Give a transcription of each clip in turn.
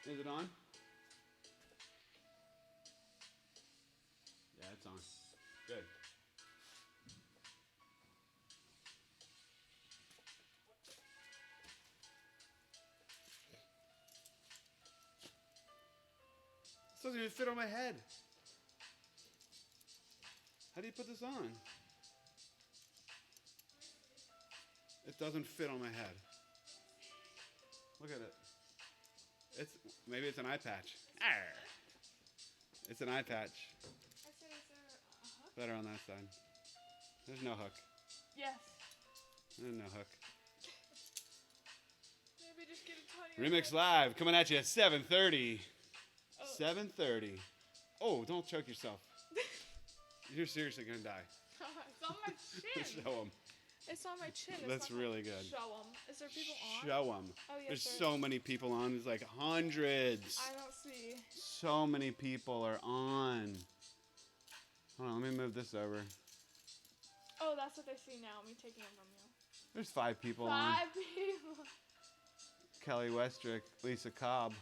Is it on? Yeah, it's on. Good. This doesn't even fit on my head. How do you put this on? It doesn't fit on my head. Look at it. Maybe it's an eye patch. Arr. It's an eye patch. I said, is there a hook? Better on that side. There's no hook. Yes. There's no hook. Maybe just get a tiny Remix Live coming at you at 7:30. Oh. 7:30. Oh, don't choke yourself. You're seriously gonna die. It's on my chin. Show them. It's on my chin. It's That's not really good. Show them. Is there people on? Show them. Oh, yes, There's there- so many people on. There's like hundreds. I don't see. So many people are on. Hold on, let me move this over. Oh, that's what they see now. Me taking it from you. There's 5 people on. 5 people. Kelly Westrick, Lisa Cobb,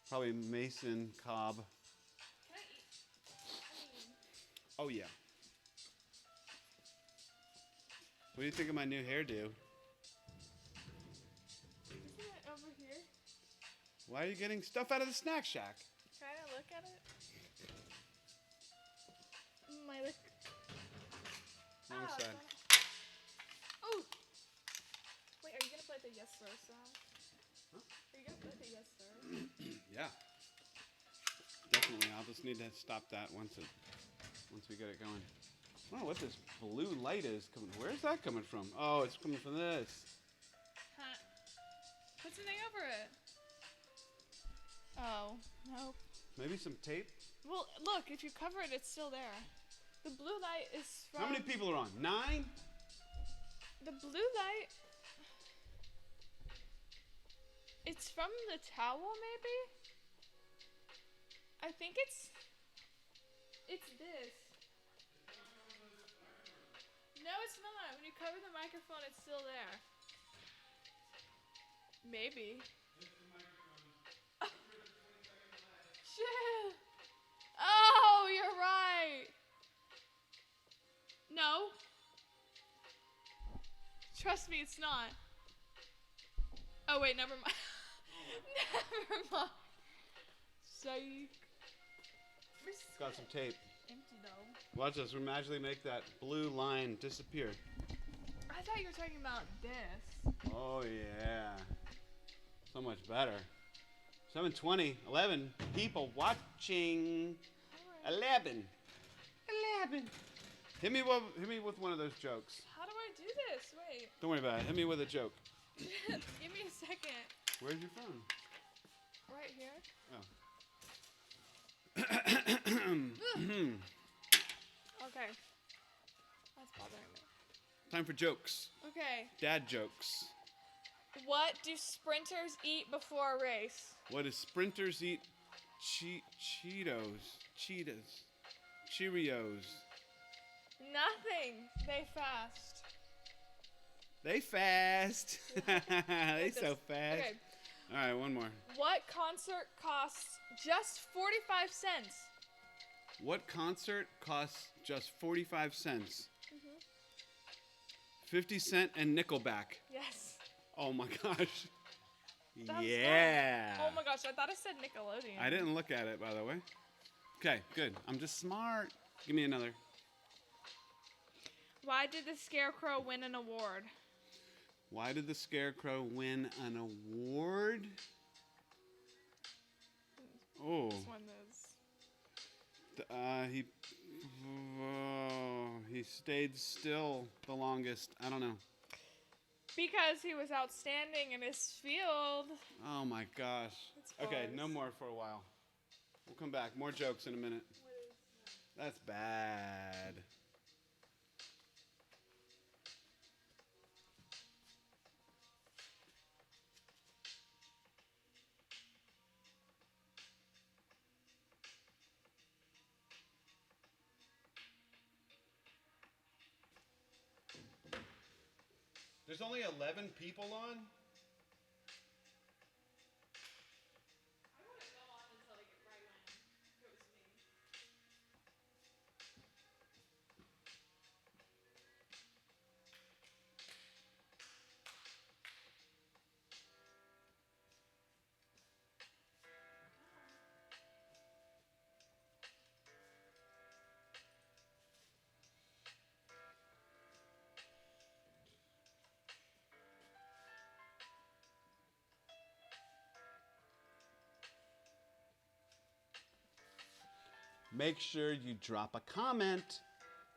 probably Mason Cobb. Can I eat? Oh yeah. What do you think of my new hairdo? Isn't it over here? Why are you getting stuff out of the snack shack? Can I look at it? My look. Wrong side. Oh! Wait, are you gonna play the yes sir sound? Huh? Are you gonna play the yes sir? Yeah. Definitely. I'll just need to stop that once we get it going. I don't know what this blue light is coming. Where's that coming from? Oh, it's coming from this. Huh. Put something over it. Oh, nope. Maybe some tape. Well, look, if you cover it, it's still there. The blue light is from... How many people are on? 9? The blue light... It's from the towel, maybe? I think it's this. No, it's not. When you cover the microphone, it's still there. Maybe. Shit. Oh, you're right. No. Trust me, it's not. Oh, wait, never mind. Never mind. Psych. Got some tape. Empty though. Watch us. We magically make that blue line disappear. I thought you were talking about this. Oh yeah. So much better. 7:20. 11 people watching. 11. 11. Hit me with one of those jokes. How do I do this? Wait. Don't worry about it. Hit me with a joke. Give me a second. Where's your phone? Right here. Okay. That's bothering me. Time for jokes. Okay. Dad jokes. What do sprinters eat before a race? What do sprinters eat? Cheetos. Cheerios. Nothing. They fast. They fast. They Like so this. fast. Okay. All right, one more. What concert costs just 45 cents? What concert costs just 45 cents? 50 Cent and Nickelback. Yes. Oh my gosh. That was Yeah. Oh my gosh, I thought I said Nickelodeon. I didn't look at it, by the way. Okay, good. I'm just smart. Give me another. Why did the Scarecrow win an award? Why did the Scarecrow win an award? Oh, This one is. he stayed still the longest. I don't know. Because he was outstanding in his field. Oh my gosh. It's Okay, buzz. no more for a while. We'll come back. More jokes in a minute. That's bad. There's only 11 people on? I want to make sure you drop a comment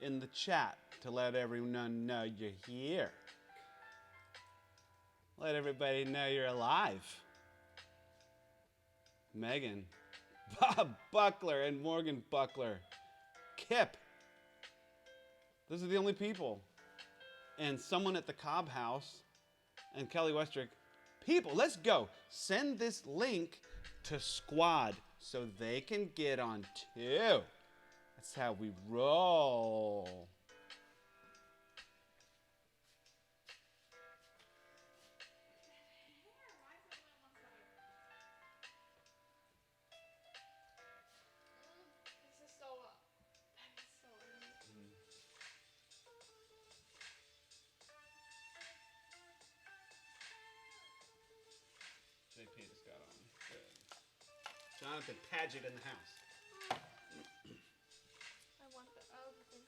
in the chat to let everyone know you're here. Let everybody know you're alive. Megan, Bob Buckler and Morgan Buckler, Kip. Those are the only people. And someone at the Cobb House and Kelly Westrick. People, let's go. Send this link to Squad so they can get on too. That's how we roll. This is so. That is so. JP just got on. Good. Jonathan Paget in the house. I want the other thing.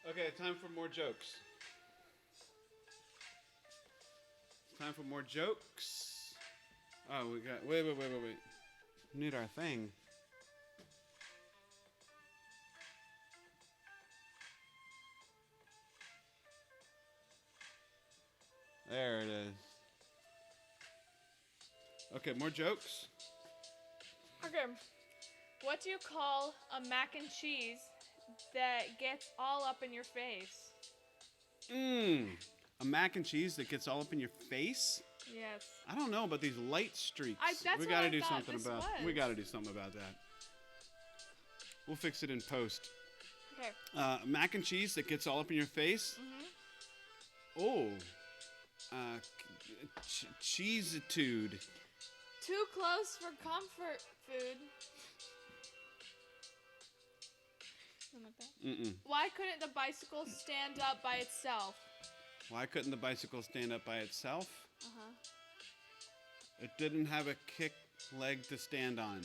Okay, time for more jokes. It's time for more jokes. Oh, we got. Wait. We need our thing. There it is. Okay, more jokes. Okay. What do you call a mac and cheese that gets all up in your face? A mac and cheese that gets all up in your face? Yes. I don't know about these light streaks. That's we what gotta I do thought something this about. was. We gotta do something about that. We'll fix it in post. Okay. Mac and cheese that gets all up in your face. Oh. Cheesitude. Too close for comfort food. Something like that. Why couldn't the bicycle stand up by itself? Why couldn't the bicycle stand up by itself? Uh-huh. It didn't have a kick leg to stand on.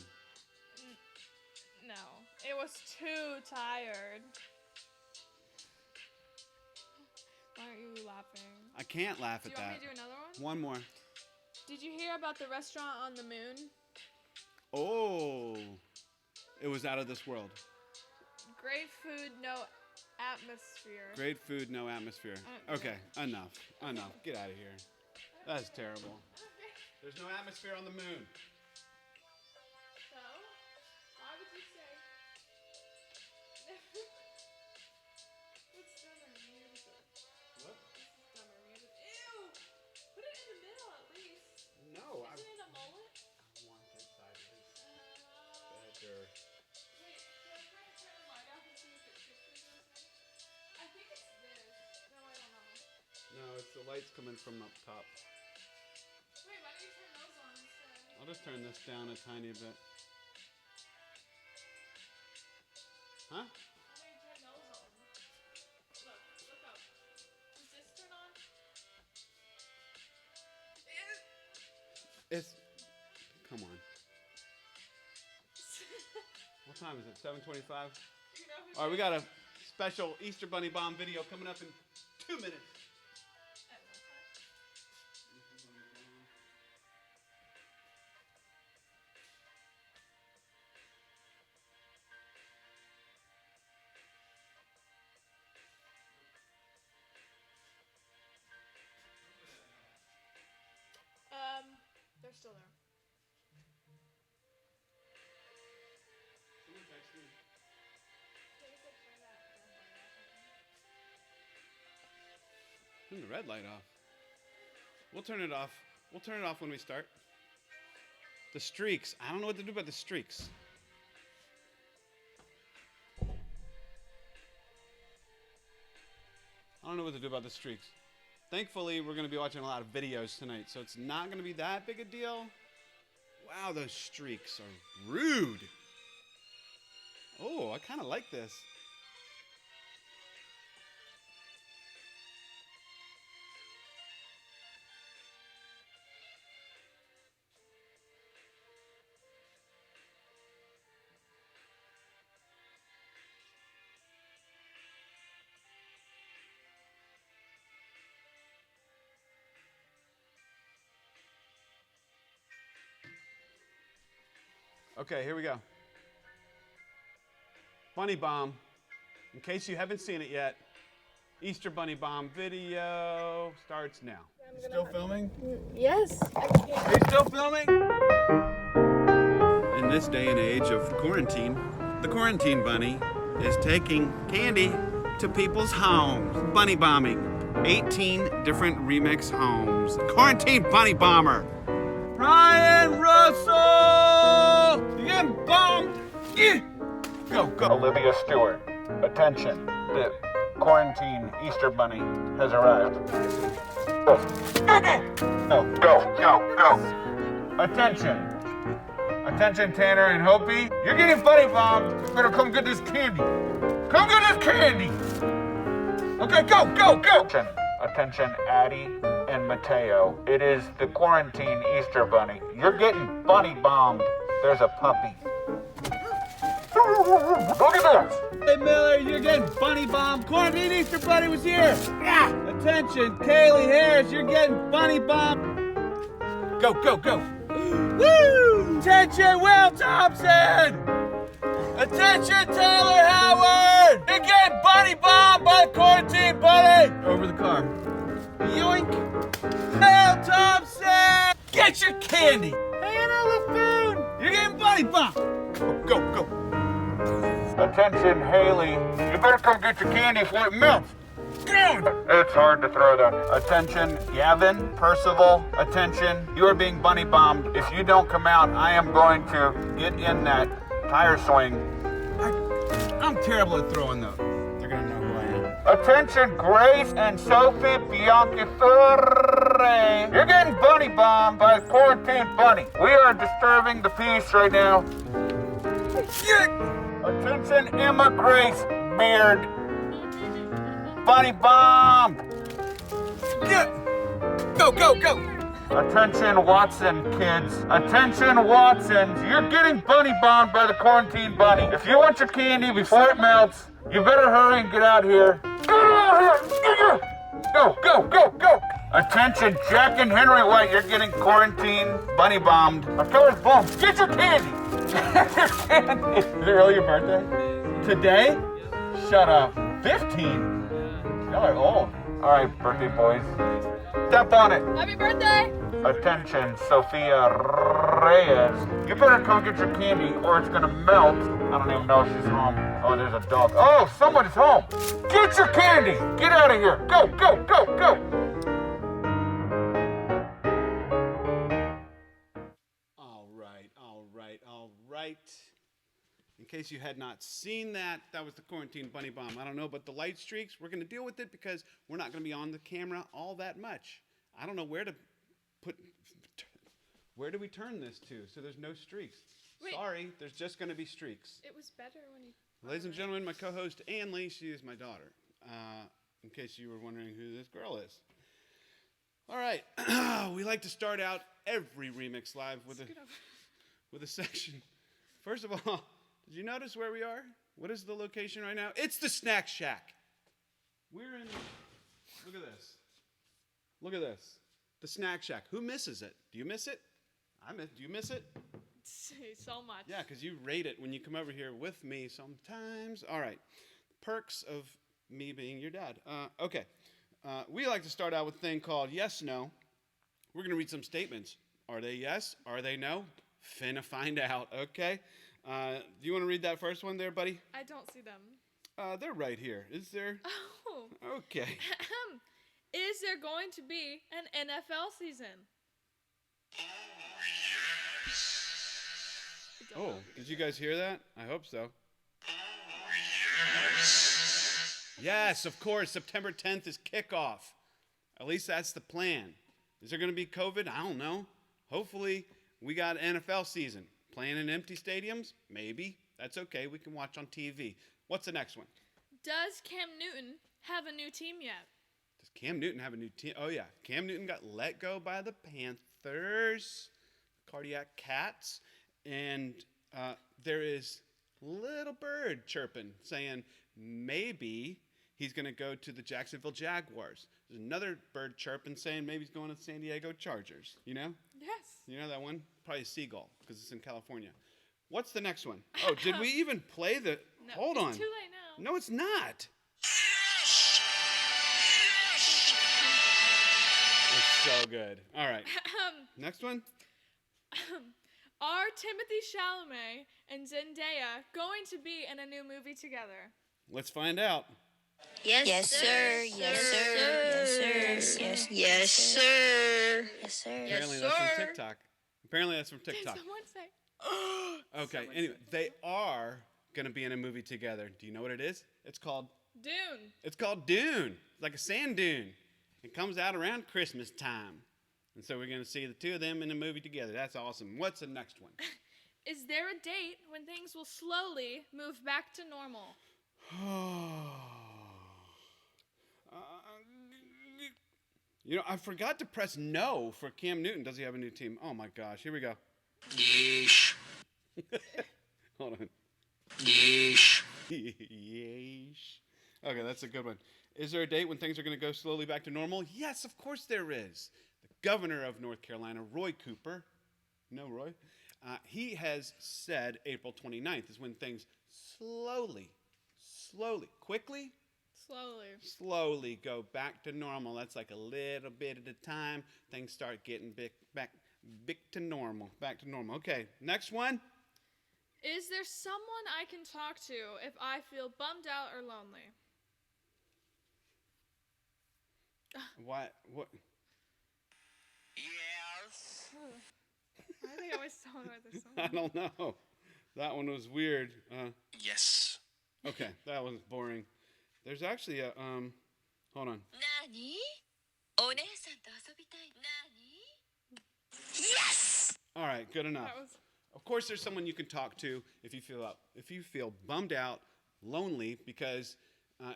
No. It was too tired. Why aren't you laughing? I can't laugh Do you at want that. me to do another one? One more. Did you hear about the restaurant on the moon? Oh. It was out of this world. Great food, no atmosphere. Great food, no atmosphere. Okay, enough. Get out of here. That's terrible. There's no atmosphere on the moon. So, why would you say? What's dumber music? What? This is dumber music. Ew! Put it in the middle at least. No, Is it in a mullet? I want this side of this Wait, better. can I try to turn the light off and see if it shifts or something? I think it's this. No, I don't know. No, it's the lights coming from up top. Wait, why don't you turn those on instead? I'll just turn this down a tiny bit. Huh? Why don't you turn those on? Look up. Does this turn on? It's. Come on. What time is it? 7:25? You know who's All right, we got a special Easter Bunny Bomb video coming up in 2 minutes. at what time? They're still there. Someone text me. They said turn that red light off, I think. Turn the red light off. We'll turn it off. We'll turn it off when we start. The streaks. I don't know what to do about the streaks. I don't know what to do about the streaks. Thankfully, we're going to be watching a lot of videos tonight, so it's not going to be that big a deal. Wow, those streaks are rude. Oh, I kind of like this. Okay, here we go. Bunny Bomb. In case you haven't seen it yet, Easter Bunny Bomb video starts now. You still filming? Yes. Are you still filming? In this day and age of quarantine, the Quarantine Bunny is taking candy to people's homes. Bunny bombing. 18 different remix homes. Quarantine Bunny Bomber. Ryan Russell! You getting bombed? Yeah. Go, go. Olivia Stewart, attention. The Quarantine Easter Bunny has arrived. Go, go. Attention. Attention, Tanner and Hopi. You're getting bunny bombed. You better come get this candy. Come get this candy. Okay, go. Attention, Addie and Mateo. It is the Quarantine Easter Bunny. You're getting bunny bombed. There's a puppy. Look at this. Hey, Miller, you're getting bunny bombed. Quarantine Easter Bunny was here. Yeah. Attention, Kaylee Harris, you're getting bunny bombed. Go. Woo! Attention, Will Thompson! Attention, Taylor Howard! You're getting bunny bombed by the Quarantine Bunny! Over the car. Yoink! Will Thompson! Get your candy! Hannah LaFoon! You're getting bunny bombed! Go. Attention, Haley. You better come get your candy before it melts. It's hard to throw them. Attention, Gavin, Percival, attention. You are being bunny bombed. If you don't come out, I am going to get in that tire swing. I'm terrible at throwing those. They're gonna know who I am. Attention, Grace and Sophie Bianchi-Ferre. You're getting bunny bombed by the Quarantine Bunny. We are disturbing the peace right now. Attention, Emma Grace Beard. Bunny bomb! Go! Attention, Watson kids. Attention, Watsons. You're getting bunny bombed by the Quarantine Bunny. If you want your candy before it melts, you better hurry and get out here. Get out here! Go! Attention, Jack and Henry White. You're getting Quarantine Bunny bombed. October's boom. Get your candy! Is it really your birthday? Today? Shut up. 15? Y'all are old. All right, birthday boys. Step on it. Happy birthday! Attention, Sophia Reyes. You better come get your candy or it's gonna melt. I don't even know if she's home. Oh, there's a dog. Oh, someone's home. Get your candy. Get out of here. Go. All right. In case you had not seen that was the Quarantine Bunny Bomb. I don't know, but the light streaks, we're going to deal with it because we're not going to be on the camera all that much. I don't know where do we turn this to so there's no streaks? Wait. Sorry, there's just going to be streaks. It was better when you... Ladies and gentlemen, my co-host, Ann Lee, she is my daughter, in case you were wondering who this girl is. All right, we like to start out every Remix Live with a section. First of all, did you notice where we are? What is the location right now? It's the Snack Shack. We're in, look at this. The Snack Shack. Who misses it? Do you miss it? Do you miss it? So much. Yeah, because you rate it when you come over here with me sometimes. All right. Perks of me being your dad. Okay. We like to start out with a thing called Yes, No. We're going to read some statements. Are they yes? Are they no? Finna find out, okay? Do you want to read that first one there, buddy? I don't see them. They're right here. Is there? Oh. Okay. Is there going to be an NFL season? Oh, did you guys hear that? I hope so. Yes, of course. September 10th is kickoff. At least that's the plan. Is there going to be COVID? I don't know. Hopefully, we got NFL season. Playing in empty stadiums? Maybe. That's okay. We can watch on TV. What's the next one? Does Cam Newton have a new team yet? Does Cam Newton have a new team? Oh, yeah. Cam Newton got let go by the Panthers, Cardiac Cats, and there is little bird chirping saying maybe he's going to go to the Jacksonville Jaguars. There's another bird chirping saying maybe he's going to the San Diego Chargers. You know? Yes. You know that one? Probably a seagull because it's in California. What's the next one? Oh, did we even play the... No, Hold it's on. too late now. No, it's not. It's so good. All right. Next one. Are Timothy Chalamet and Zendaya going to be in a new movie together? Let's find out. Yes, sir. Yes, sir. Yes, sir. Yes, sir. Yes, sir. Apparently that's from TikTok. Apparently that's from Did TikTok. someone say? Okay. Someone Anyway, said they are going to be in a movie together. Do you know what it is? It's called Dune. It's like a sand dune. It comes out around Christmas time. And so we're going to see the two of them in a movie together. That's awesome. What's the next one? Is there a date when things will slowly move back to normal? You know, I forgot to press no for Cam Newton. Does he have a new team? Oh my gosh. Here we go. Yeesh. Hold on. Yeesh. Yeesh. Okay, that's a good one. Is there a date when things are going to go slowly back to normal? Yes, of course there is. The governor of North Carolina, Roy Cooper, no Roy, he has said April 29th is when things quickly, slowly go back to normal. That's like a little bit at a time. Things start getting back to normal. Okay, next one. Is there someone I can talk to if I feel bummed out or lonely? What? Yes. Why do they always sound like this? I don't know. That one was weird. Yes. Okay, that was boring. There's actually a hold on. 何? お姉さんと遊びたい. 何? Yes. All right, good enough. That was Of course, there's someone you can talk to if you feel bummed out, lonely, because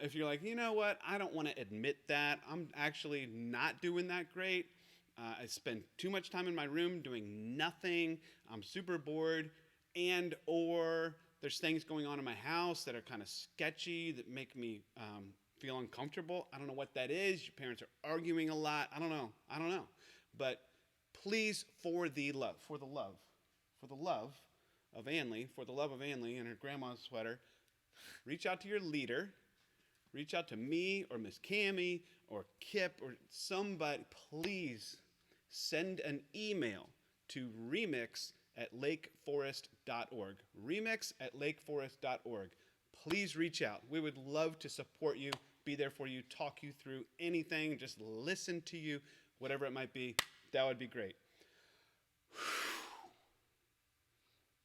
if you're like, you know what, I don't want to admit that. I'm actually not doing that great. I spend too much time in my room doing nothing. I'm super bored, or there's things going on in my house that are kind of sketchy that make me feel uncomfortable. I don't know what that is. Your parents are arguing a lot. I don't know. But please, for the love of Anley and her grandma's sweater, reach out to your leader. Reach out to me or Miss Cammie or Kip or somebody. Please send an email to remix@lakeforest.org. Remix@lakeforest.org. Please reach out. We would love to support you, be there for you, talk you through anything, just listen to you, whatever it might be. That would be great.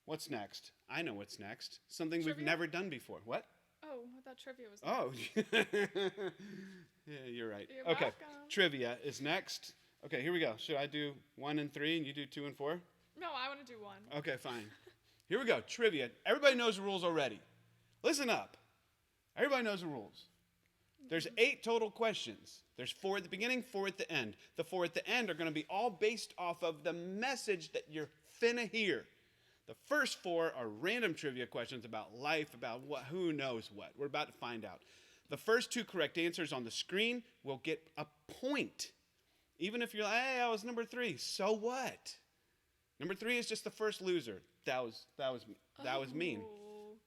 What's next? I know what's next. Something we've Trivia? never done before. What? Oh, I thought trivia was. Oh, yeah, you're right. You're Okay, welcome. trivia is next. Okay, here we go. Should I do 1 and 3 and you do 2 and 4? No, I want to do one. Okay, fine. Here we go. Trivia. Everybody knows the rules already. Listen up. Everybody knows the rules. There's 8 total questions. There's 4 at the beginning, 4 at the end. The 4 at the end are going to be all based off of the message that you're finna hear. The first 4 are random trivia questions about life, about what, who knows what. We're about to find out. The first 2 correct answers on the screen will get a point. Even if you're like, hey, I was number 3, so what? Number 3 is just the first loser. That was mean. Oh.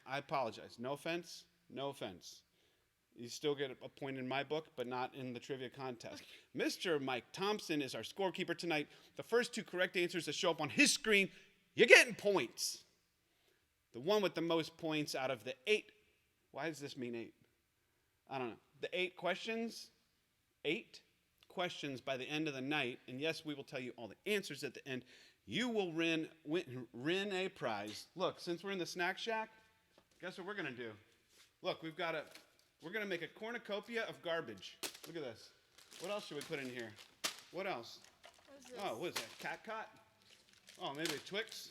I apologize. No offense. You still get a point in my book, but not in the trivia contest. Mr. Mike Thompson is our scorekeeper tonight. The first 2 correct answers that show up on his screen, you're getting points. The one with the most points out of the 8. Why does this mean 8? I don't know. The 8 questions by the end of the night, and yes, we will tell you all the answers at the end. You will win a prize. Look, since we're in the snack shack, guess what we're going to do? Look, we're going to make a cornucopia of garbage. Look at this. What else should we put in here? What else? What is this? Oh, what is that? Cat Cot? Oh, maybe a Twix?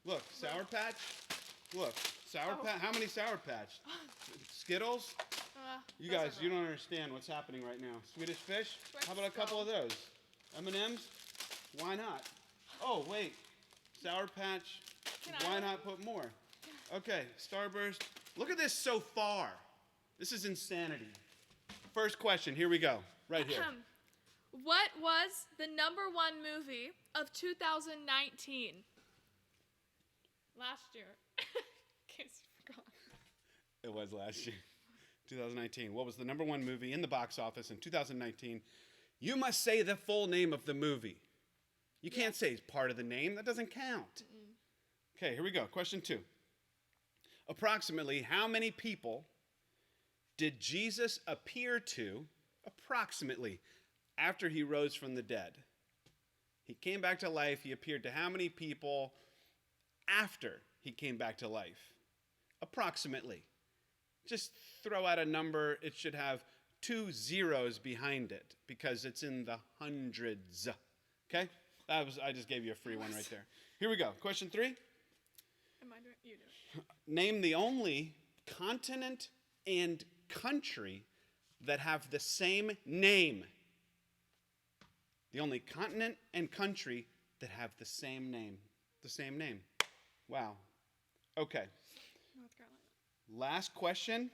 Look, Sour Patch? Look, Sour Patch. How many Sour Patch? Skittles? You those are guys, you wrong. don't understand what's happening right now. Swedish Fish? Twix How about a couple of those? M&M's? Why not? Oh, wait. Sour Patch. Can I Why have not put more? Okay, Starburst. Look at this so far. This is insanity. First question. Here we go. Right here. What was the #1 movie of 2019? last year. In case you forgot. It was last year, 2019. What was the number one movie in the box office in 2019? You must say the full name of the movie. You can't say it's part of the name. That doesn't count. Okay, here we go. Question 2. Approximately how many people did Jesus appear to, approximately, after he rose from the dead? He came back to life. He appeared to how many people after he came back to life? Approximately. Just throw out a number. It should have 2 zeros behind it because it's in the hundreds. Okay? I just gave you a free one right there. Here we go. Question 3. Am I doing? You do. Name the only continent and country that have the same name. The only continent and country that have the same name. The same name. Wow. Okay. North Carolina. Last question.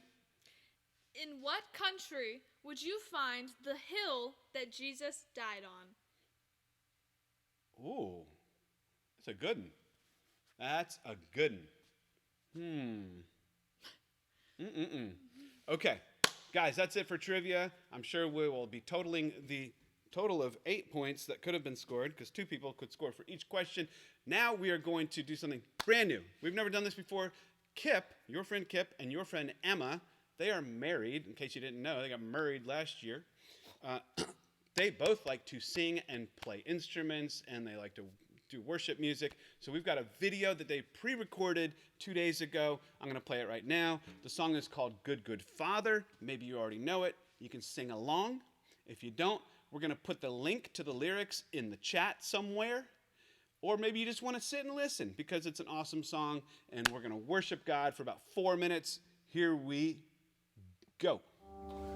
In what country would you find the hill that Jesus died on? Ooh. That's a good one. That's a good one. Okay. Guys, that's it for trivia. I'm sure we will be totaling the total of 8 points that could have been scored because 2 people could score for each question. Now we are going to do something brand new. We've never done this before. Kip, your friend Kip, and your friend Emma, they are married. In case you didn't know, they got married last year. They both like to sing and play instruments, and they like to do worship music. So we've got a video that they pre-recorded 2 days ago. I'm going to play it right now. The song is called Good, Good Father. Maybe you already know it. You can sing along. If you don't, we're going to put the link to the lyrics in the chat somewhere. Or maybe you just want to sit and listen because it's an awesome song, and we're going to worship God for about 4 minutes. Here we go.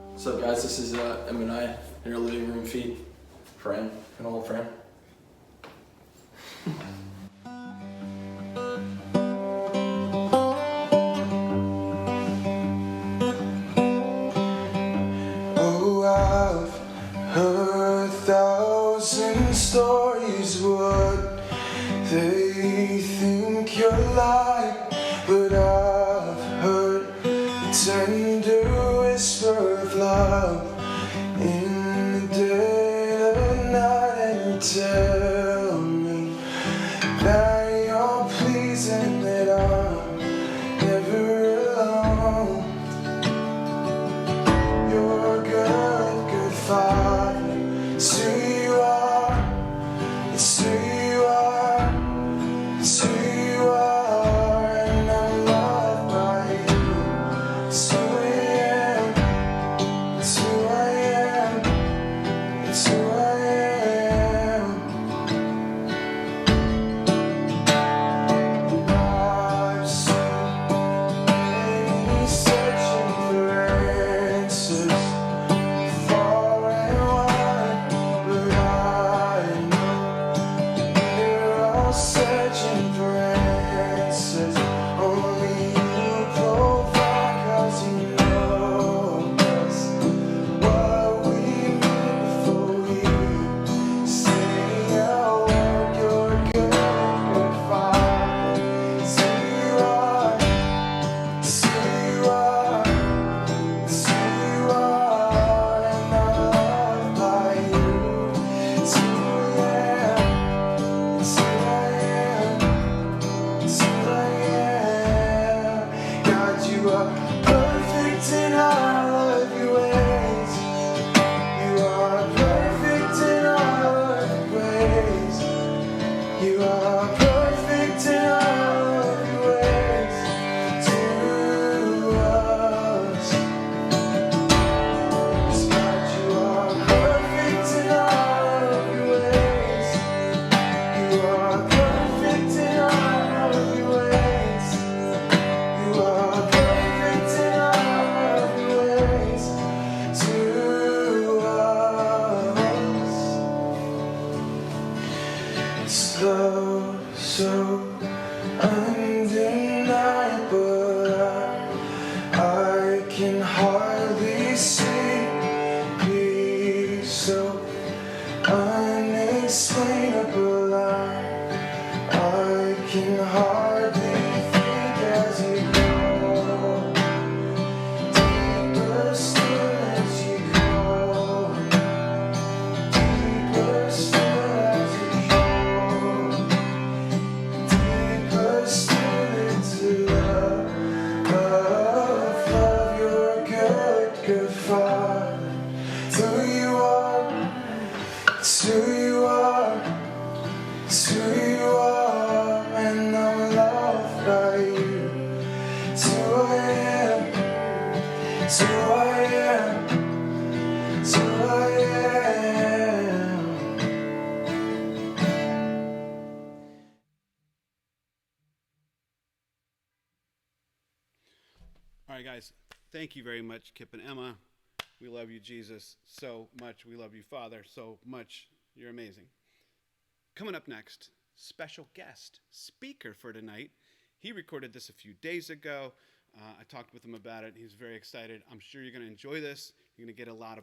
What's up, guys? This is Em and I in our living room feed. Fran, an old friend. Oh, I've heard 1,000 stories what they think you're like, but I've heard the tender whisper of love in the dead of night, and you tell me that you're pleased and that I'm never alone. You're a good, good father. It's who you are. It's who you are. It's who you are. And I'm It's who I am. It's who I am. It's who I am. All right, guys. Thank you very much, Kip and Emma. We love you, Jesus, so much. We love you, Father, so much. You're amazing. Coming up next, special guest speaker for tonight. He recorded this a few days ago. I talked with him about it. He's very excited. I'm sure you're going to enjoy this. You're going to get a lot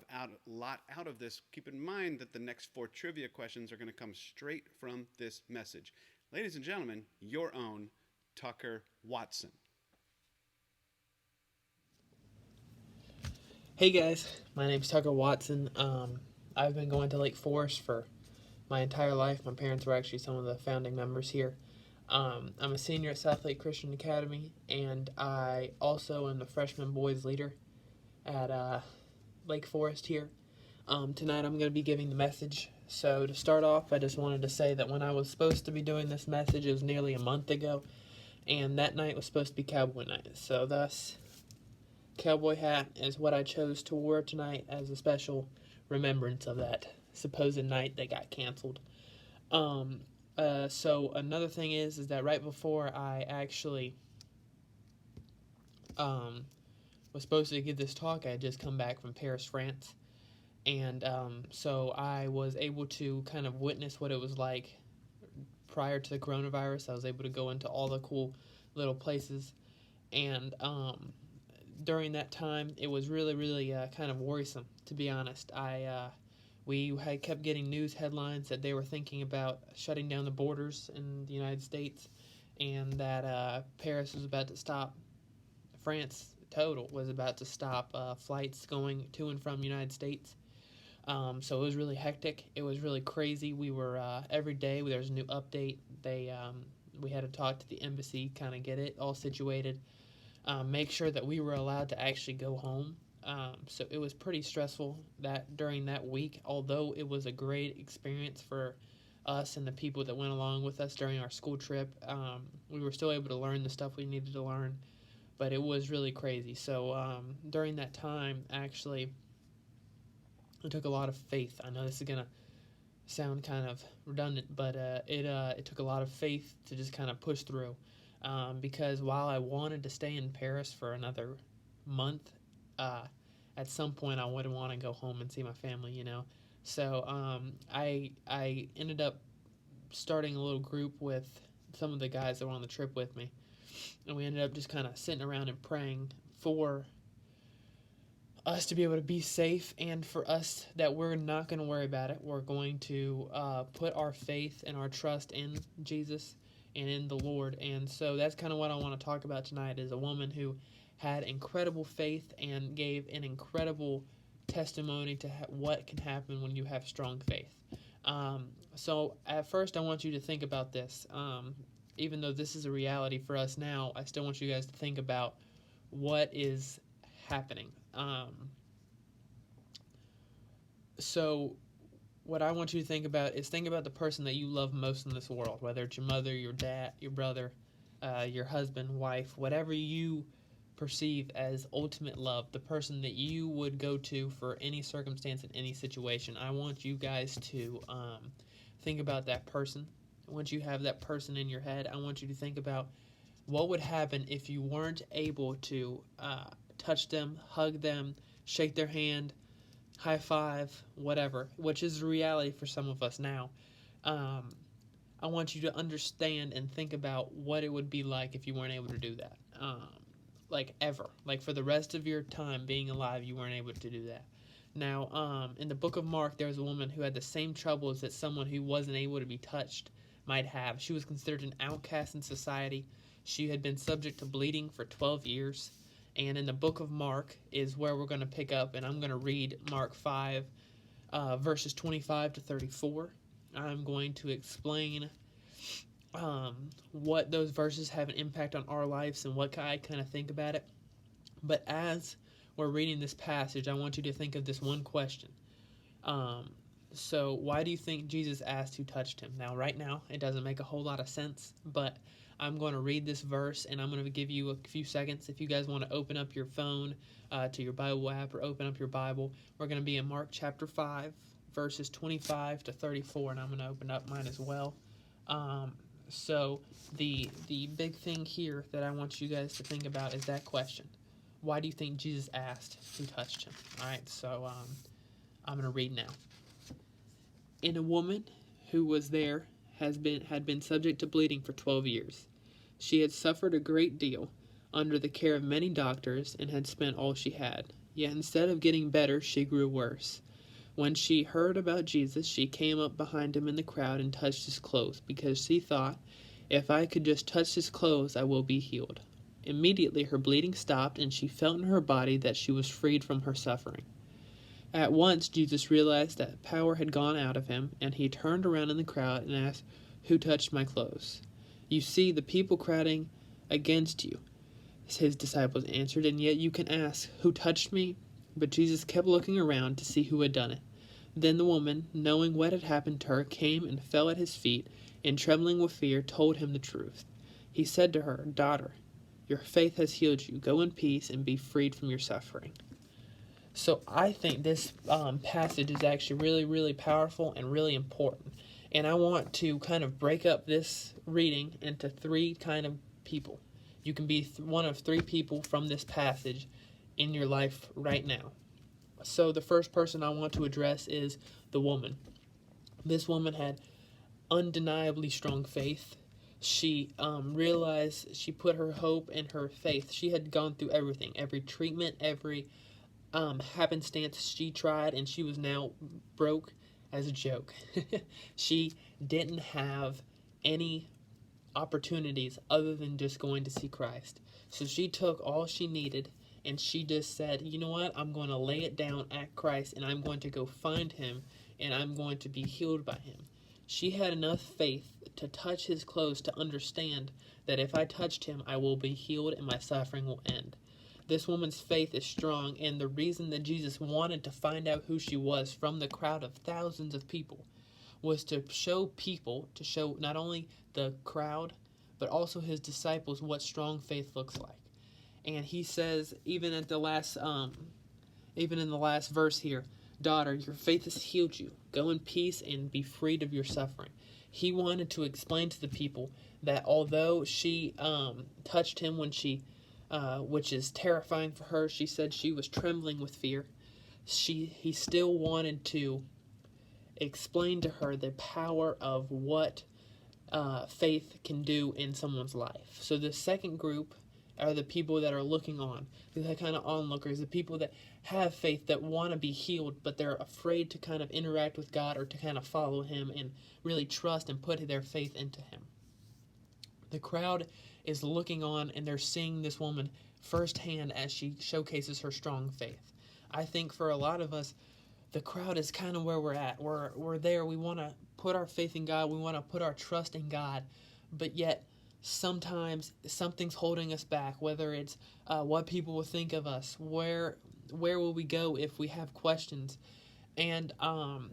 out of this. Keep in mind that the next 4 trivia questions are going to come straight from this message. Ladies and gentlemen, your own Tucker Watson. Hey guys, my name's Tucker Watson. I've been going to Lake Forest for my entire life. My parents were actually some of the founding members here. I'm a senior at South Lake Christian Academy, and I also am the freshman boys leader at Lake Forest here. Tonight I'm going to be giving the message. So to start off, I just wanted to say that when I was supposed to be doing this message, it was nearly a month ago, and that night was supposed to be Cowboy Night. So thus, cowboy hat is what I chose to wear tonight as a special remembrance of that supposed night that got canceled. So another thing is that right before I actually was supposed to give this talk, I had just come back from Paris, France, and so I was able to kind of witness what it was like prior to the coronavirus. I was able to go into all the cool little places, and during that time, it was really kind of worrisome, to be honest. We had kept getting news headlines that they were thinking about shutting down the borders in the United States, and that Paris was about to stop, France total was about to stop flights going to and from the United States. So it was really hectic. It was really crazy. We were, every day there was a new update. We had to talk to the embassy, kind of get it all situated. Make sure that we were allowed to actually go home. So it was pretty stressful that during that week, although it was a great experience for us and the people that went along with us during our school trip. We were still able to learn the stuff we needed to learn, but it was really crazy. So during that time, actually, it took a lot of faith. I know this is going to sound kind of redundant, but it took a lot of faith to just kind of push through. Because while I wanted to stay in Paris for another month, at some point I would want to go home and see my family, you know. So I ended up starting a little group with some of the guys that were on the trip with me, and we ended up just kind of sitting around and praying for us to be able to be safe, and for us that we're not going to worry about it. We're going to put our faith and our trust in Jesus and in the Lord. And so that's kind of what I want to talk about tonight, is a woman who had incredible faith and gave an incredible testimony to what can happen when you have strong faith. So at first I want you to think about this. Even though this is a reality for us now, I still want you guys to think about what is happening. So what I want you to think about is think about the person that you love most in this world, whether it's your mother, your dad, your brother, your husband, wife, whatever you perceive as ultimate love, the person that you would go to for any circumstance in any situation. I want you guys to think about that person. Once you have that person in your head, I want you to think about what would happen if you weren't able to touch them, hug them, shake their hand, high five, whatever, which is a reality for some of us now. I want you to understand and think about what it would be like if you weren't able to do that. Like ever. Like for the rest of your time being alive, you weren't able to do that. Now, in the book of Mark, there was a woman who had the same troubles that someone who wasn't able to be touched might have. She was considered an outcast in society. She had been subject to bleeding for 12 years. And in the book of Mark is where we're going to pick up, and I'm going to read Mark 5, verses 25 to 34. I'm going to explain what those verses have an impact on our lives and what I kind of think about it. But as we're reading this passage, I want you to think of this one question. So why do you think Jesus asked who touched him? Now, right now, it doesn't make a whole lot of sense, but I'm going to read this verse, and I'm going to give you a few seconds. If you guys want to open up your phone to your Bible app or open up your Bible, we're going to be in Mark chapter 5, verses 25 to 34, and I'm going to open up mine as well. So the big thing here that I want you guys to think about is that question. Why do you think Jesus asked who touched him? All right, so I'm going to read now. And a woman who was there had been subject to bleeding for 12 years. She had suffered a great deal under the care of many doctors and had spent all she had. Yet instead of getting better, she grew worse. When she heard about Jesus, she came up behind him in the crowd and touched his clothes, because she thought, if I could just touch his clothes, I will be healed. Immediately her bleeding stopped, and she felt in her body that she was freed from her suffering. At once Jesus realized that power had gone out of him, and he turned around in the crowd and asked, "Who touched my clothes?" "You see the people crowding against you," his disciples answered, "and yet you can ask, 'Who touched me?'" But Jesus kept looking around to see who had done it. Then the woman, knowing what had happened to her, came and fell at his feet, and trembling with fear, told him the truth. He said to her, "Daughter, your faith has healed you. Go in peace and be freed from your suffering." So I think this passage is actually really, really powerful and really important. And I want to kind of break up this reading into three kind of people. You can be one of three people from this passage in your life right now. So the first person I want to address is the woman. This woman had undeniably strong faith. She realized she put her hope and her faith. She had gone through everything, every treatment, every happenstance she tried, and she was now broke as a joke. She didn't have any opportunities other than just going to see Christ. So she took all she needed, and she just said, you know what, I'm going to lay it down at Christ, and I'm going to go find him, and I'm going to be healed by him. She had enough faith to touch his clothes to understand that if I touched him, I will be healed and my suffering will end. This woman's faith is strong, and the reason that Jesus wanted to find out who she was from the crowd of thousands of people was to show not only the crowd, but also his disciples what strong faith looks like. And he says, even in the last verse here, "Daughter, your faith has healed you. Go in peace and be freed of your suffering." He wanted to explain to the people that although she touched him when she, which is terrifying for her, she said she was trembling with fear. He still wanted to explain to her the power of what faith can do in someone's life. So the second group are the people that are looking on, the kind of onlookers, the people that have faith, that want to be healed, but they're afraid to kind of interact with God or to kind of follow him and really trust and put their faith into him. The crowd is looking on, and they're seeing this woman firsthand as she showcases her strong faith. I think for a lot of us, the crowd is kind of where we're at. We're there. We want to put our faith in God. We want to put our trust in God, but yet sometimes something's holding us back, whether it's what people will think of us, where will we go if we have questions, and all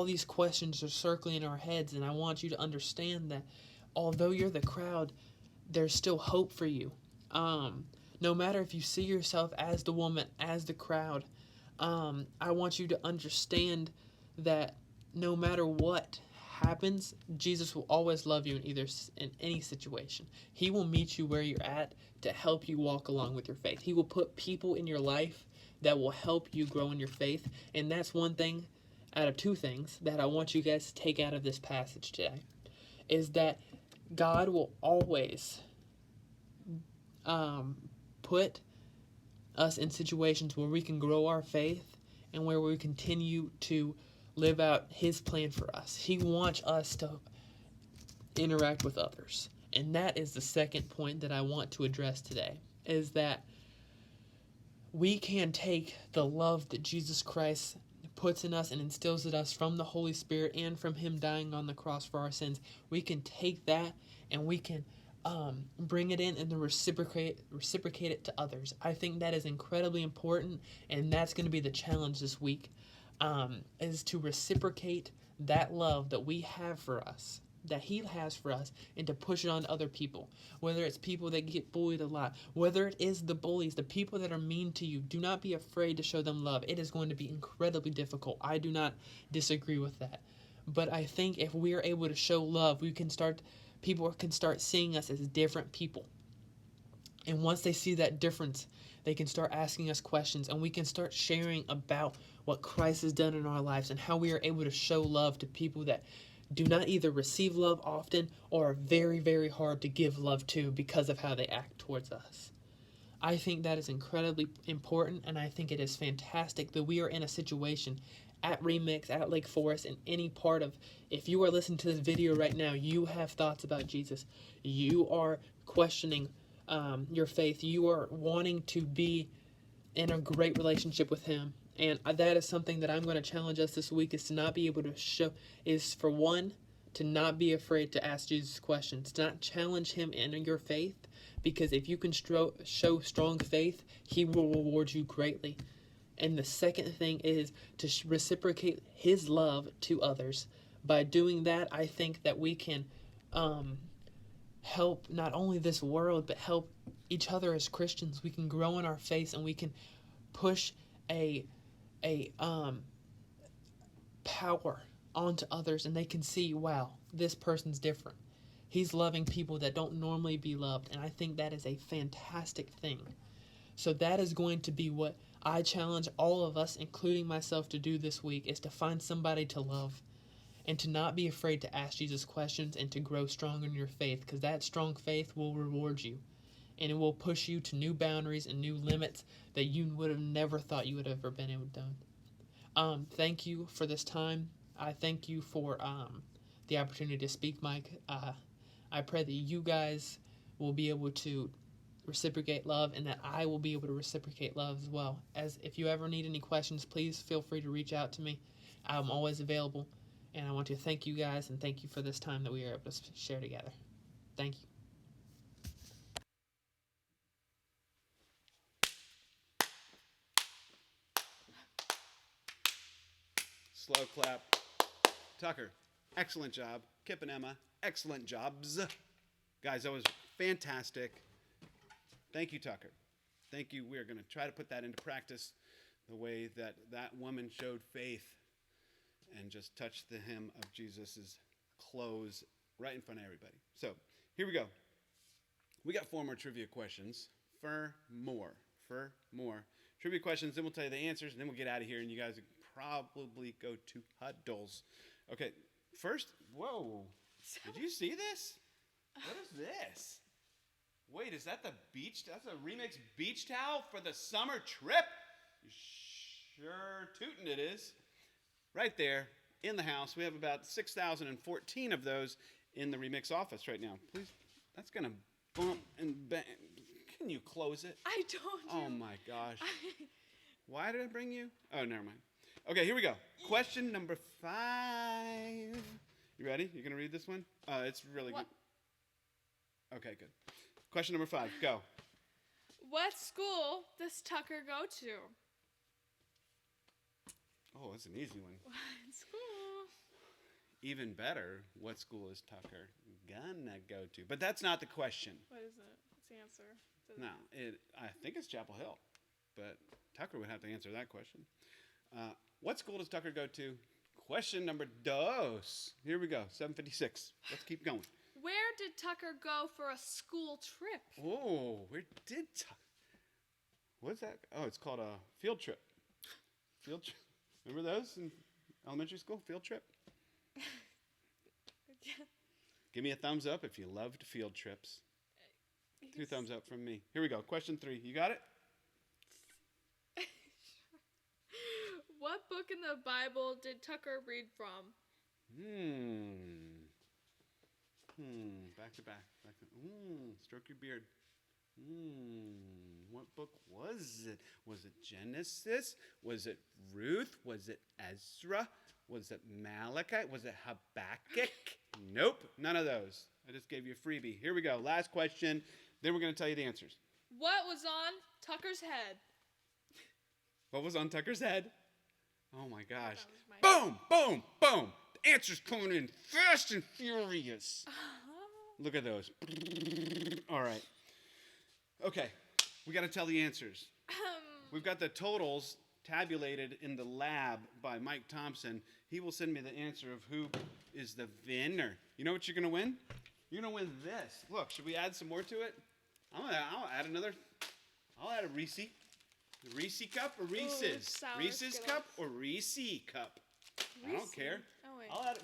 these questions are circling in our heads. And I want you to understand that although you're the crowd, there's still hope for you. No matter if you see yourself as the woman, as the crowd, I want you to understand that no matter what happens, Jesus will always love you in any situation. He will meet you where you're at to help you walk along with your faith. He will put people in your life that will help you grow in your faith. And that's one thing out of two things that I want you guys to take out of this passage today, is that God will always put us in situations where we can grow our faith and where we continue to live out his plan for us. He wants us to interact with others. And that is the second point that I want to address today, is that we can take the love that Jesus Christ puts in us and instills in us from the Holy Spirit and from him dying on the cross for our sins. We can take that and we can bring it in and then reciprocate it to others. I think that is incredibly important, and that's going to be the challenge this week, is to reciprocate that love that we have for us, that he has for us and to push it on to other people. Whether it's people that get bullied a lot, whether it is the bullies, the people that are mean to you, do not be afraid to show them love. It is going to be incredibly difficult. I do not disagree with that. But I think if we are able to show love, people can start seeing us as different people. And once they see that difference, they can start asking us questions, and we can start sharing about what Christ has done in our lives and how we are able to show love to people that do not either receive love often or are very, very hard to give love to because of how they act towards us. I think that is incredibly important, and I think it is fantastic that we are in a situation at Remix, at Lake Forest, in any part of, if you are listening to this video right now, you have thoughts about Jesus. You are questioning your faith. You are wanting to be in a great relationship with him. And that is something that I'm going to challenge us this week, is to not be able to show, is for one, to not be afraid to ask Jesus questions, to not challenge him in your faith, because if you can show strong faith, he will reward you greatly. And the second thing is to reciprocate his love to others. By doing that, I think that we can help not only this world, but help each other as Christians. We can grow in our faith, and we can push a power onto others, and they can see, wow, this person's different. He's loving people that don't normally be loved, and I think that is a fantastic thing. So that is going to be what I challenge all of us, including myself, to do this week, is to find somebody to love and to not be afraid to ask Jesus questions and to grow stronger in your faith, because that strong faith will reward you, and it will push you to new boundaries and new limits that you would have never thought you would have ever been able to do. Thank you for this time. I thank you for the opportunity to speak, Mike. I pray that you guys will be able to reciprocate love, and that I will be able to reciprocate love as well. As if you ever need any questions, please feel free to reach out to me. I'm always available, and I want to thank you guys, and thank you for this time that we are able to share together. Thank you. Slow clap. Tucker, excellent job. Kip and Emma, excellent jobs. Guys, that was fantastic. Thank you, Tucker. Thank you. We're going to try to put that into practice, the way that woman showed faith and just touched the hem of Jesus' clothes right in front of everybody. So here we go. We got 4 more trivia questions. For more trivia questions. Then we'll tell you the answers, and then we'll get out of here, and you guys probably go to huddles. Okay, first, whoa. Did you see this? What is this? Wait, is that the beach? That's a Remix beach towel for the summer trip? Sure tootin' it is. Right there in the house. We have about 6,014 of those in the Remix office right now. Please, that's going to bump and bang. Can you close it? I told you. Oh my gosh. Why did I bring you? Oh, never mind. Okay, here we go. Question number 5. You ready? You going to read this one? It's really good. Okay, good. Question number 5, go. What school does Tucker go to? Oh, that's an easy one. What school? Even better, what school is Tucker gonna go to? But that's not the question. What is it? What's the answer? No, I think it's Chapel Hill, but Tucker would have to answer that question. What school does Tucker go to? Question number 2. Here we go, 7:56. Let's keep going. Where did Tucker go for a school trip? Oh, where did what's that? Oh, it's called a field trip. Field trip. Remember those in elementary school? Field trip? Give me a thumbs up if you loved field trips. 2 thumbs up from me. Here we go. Question 3. You got it? What book in the Bible did Tucker read from? Back to back. Stroke your beard. What book was it? Was it Genesis? Was it Ruth? Was it Ezra? Was it Malachi? Was it Habakkuk? Nope, none of those. I just gave you a freebie. Here we go. Last question. Then we're going to tell you the answers. What was on Tucker's head? What was on Tucker's head? Oh my gosh. That was my Boom, boom, boom. answers coming in fast and furious. Look at those. All right. Okay, we got to tell the answers. We've got the totals tabulated in the lab by Mike Thompson. He will send me the answer of who is the winner. You know what you're going to win? You're going to win this. Look, should we add some more to it? I'll add another. I'll add a Reese. Reese cup or Reese's? sour Reese's Skittles. cup or Reese cup? I don't Reese. care. Oh, wait. I'll add,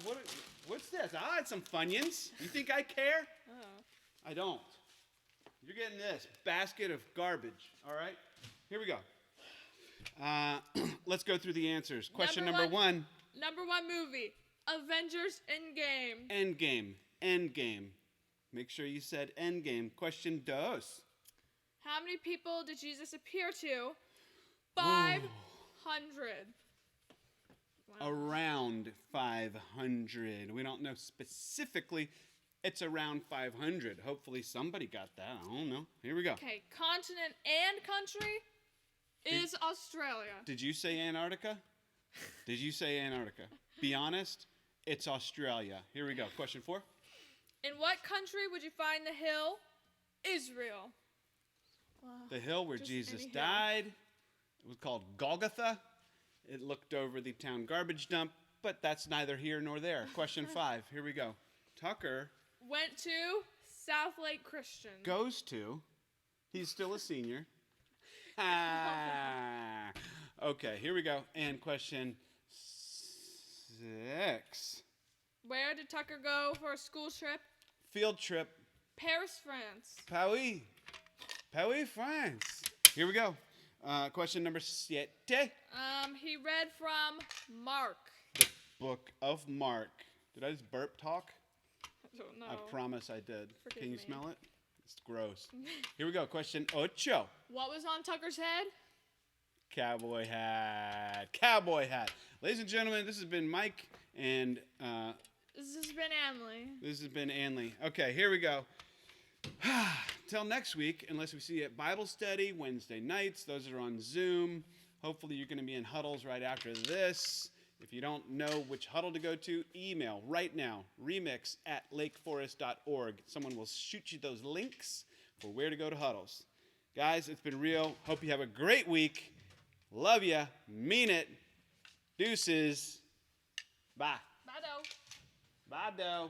what's this? I'll add some Funyuns. You think I care? Oh. I don't. You're getting this basket of garbage. All right? Here we go. Let's go through the answers. Question number one. Number one movie, Avengers Endgame. Endgame. Endgame. Make sure you said Endgame. Question dos. How many people did Jesus appear to? 500. Wow. Around 500. We don't know specifically. It's around 500. Hopefully somebody got that. I don't know. Here we go. Okay, continent and country is Australia. Did you say Antarctica? Did you say Antarctica? Be honest. It's Australia. Here we go. Question 4. In what country would you find the hill? Israel. Wow. The hill where Just Jesus any hill. died. It was called Golgotha. It looked over the town garbage dump, but that's neither here nor there. Question 5. Here we go. Tucker Went to South Lake Christian. goes to. He's still a senior. Ah. Okay, here we go. And question 6. Where did Tucker go for a school trip? Field trip. Paris, France. Paris. Paris, France. Here we go. Question number 7. He read from Mark. The book of Mark. Did I just burp talk? I don't know. I promise I did. Forgive Can you me. smell it? It's gross. Here we go. Question 8. What was on Tucker's head? Cowboy hat. Cowboy hat. Ladies and gentlemen, this has been Mike, and This has been Emily. this has been Anley. Okay, here we go. Till next week, unless we see you at Bible study Wednesday nights. Those are on Zoom. Hopefully you're going to be in huddles right after this. If you don't know which huddle to go to, email right now, remix@lakeforest.org. Someone will shoot you those links for where to go to huddles. Guys, it's been real. Hope you have a great week. Love ya. Mean it. Deuces. Bye. Bye, though. Bye, doe.